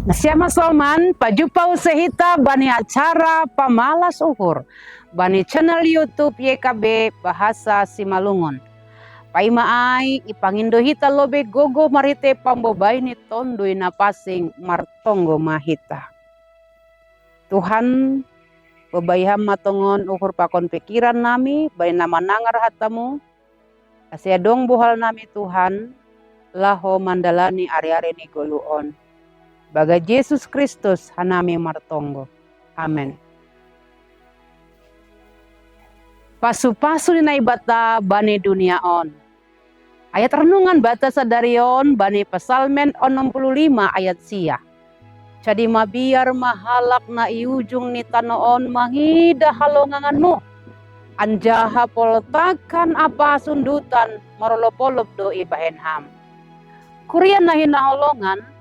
Siapa Salman, pajupau sehita bani acara pamalas uhur, bani channel YouTube YKB Bahasa Simalungun. Paimaai ipangindo hita lobe gogo marite pambobay ni tondoi napasing martonggo mahita. Tuhan bebayham matongon uhur pakon pikiran nami, bay namanangar hatamu, asyadong buhal nami Tuhan, laho mandalani ari-ari ni goluon. Baga Yesus Kristus hanami martonggo. Amen. Pasu-pasu ni bata bani duniaon. Ayat renungan bata sadarion bani Pasalmen 65 ayat sia. Jadi mabiar mahalak na iujung ni tanoon mangida halonganganmu. Anjaha poltakan apa sundutan marolopolop do ibahenham. Kurian na hinaholongan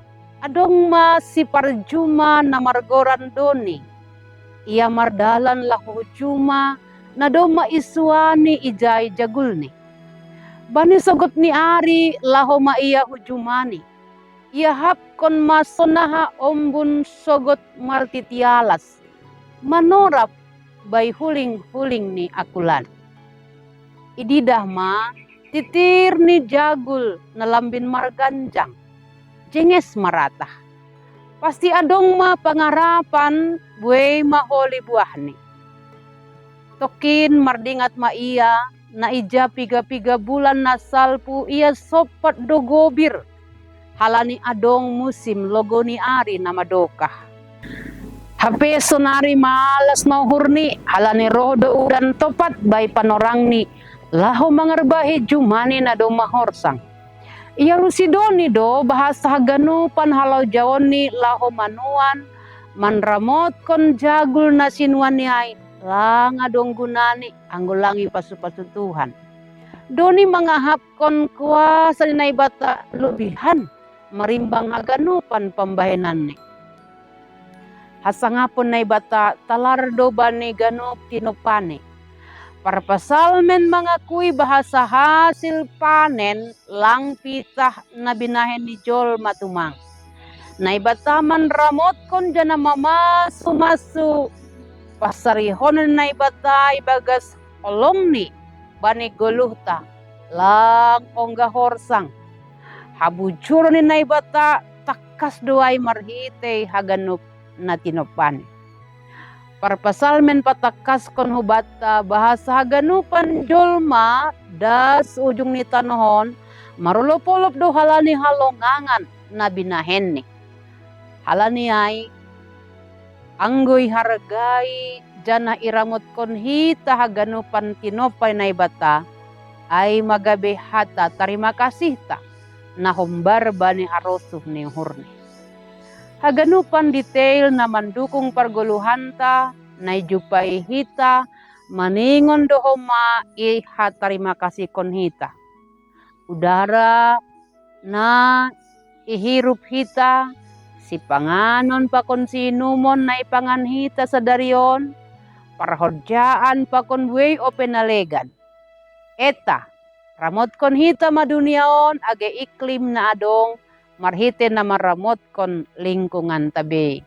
adong si parjuma na margoran doni. Ia mardalan lahu juma na doma isuani ijay jagulni. Bani sogot ni ari lahu ma iya hujumani. Ia hapkon masonaha ombun sogot martitialas. Manorap bay huling-huling ni akulan. Ididah ma titir ni jagul na lambin marganjang. Jenges marata. Pasti adong ma pangarapan buay maholi buahni. Tokin mardingat ma iya na ija piga-piga bulan na salpu iya sopat do gobir. Halani adong musim logo ni ari na madokah. Hape sonari malas mauhurni halani roh do udan topat bay panorang ni laho mangarbahi jumani na do mahorsang. Ia rusidoni do bahasa ganupan halau jawoni laho manuan manramot kon jagul na sinuan niay lang adong gunani anggulangi pasu-pasu Tuhan. Doni mangahap kon kuasa ni bata lubihan marimbang aganupan pambahenan ni. Hasangapon na bata talardo bani ganup tinupani. Para pasalmen mengakui bahasa hasil panen lang pitah na binahen ni Jol matumang. Naibataman ramot kon jana mamasu-masu pasarihon naibata ibagas olong ni bani goluhta lang ongga horsang. Habujur ni naibata takas doay marhite haganup na tinopani. Parpasalmen patakas kon hubata bahasa ganupan jolma das ujung ni tanohon marulopolop do halani halongangan na binahen ni. Halani ay anggoy hargai jana iramot kon hita haganupan tinopay na ibata ay magabe hata tarima kasih ta na humbar bani harosuh ni hurni. Haganupan detail na mandukung parguluhanta na ijupay hita maningon dohoma iha tarima kasih kon hita. Udara na ihirup hita si panganon pakon sinumon na ipangan hita sa darion parhodjaan pakon buhay o penalegan. Eta ramot kon hita maduniaon age iklim na adong marhite na maramot kon lingkungan tabi.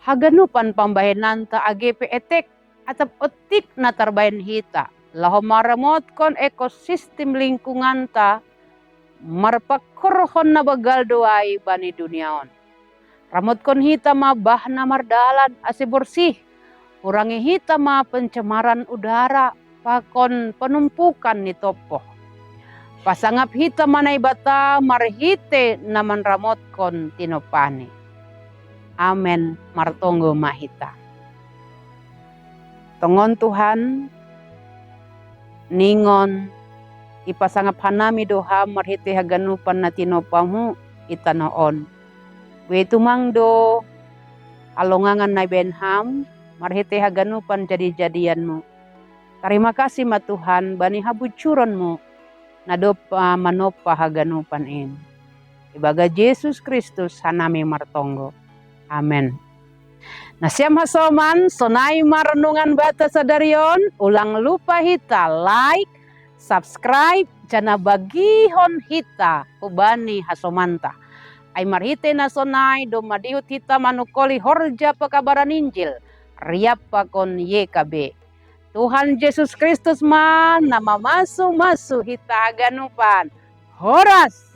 Haganupan pambahenan ta age peetek atap otik na tarbayan hita. Laho maramot kon ekosistem lingkungan ta marpakurhon na bagal doay bani duniaon. Ramot kon hita mabah na mardalan ase bersih. Kurangi hita ma pencemaran udara pakon penumpukan ni topoh. Pasangap hita manay bata marhite naman ramot kon tinopani. Amen martonggo mahita. Tongon Tuhan ningon ipasangap hanami doha marhite haganupan na tinopamu itanoon. Wetu mangdo alongangan na benham marhite haganupan jadi-jadianmu. Terima kasih ma Tuhan bani habucuronmu nadopa manopa haganupan in. Ibaga Yesus Kristus hanami martonggo. Amen. Nasyam hasoman sonay marenungan bata sadarion ulang lupa hita like, subscribe, jana bagihon hita ubani hasomanta. ay marhite na sonay do madihut hita manukoli horja pakabaran Injil riap pakon yekabe. Tuhan Yesus Kristus man na mamasu-masu hita ganupan. Horas!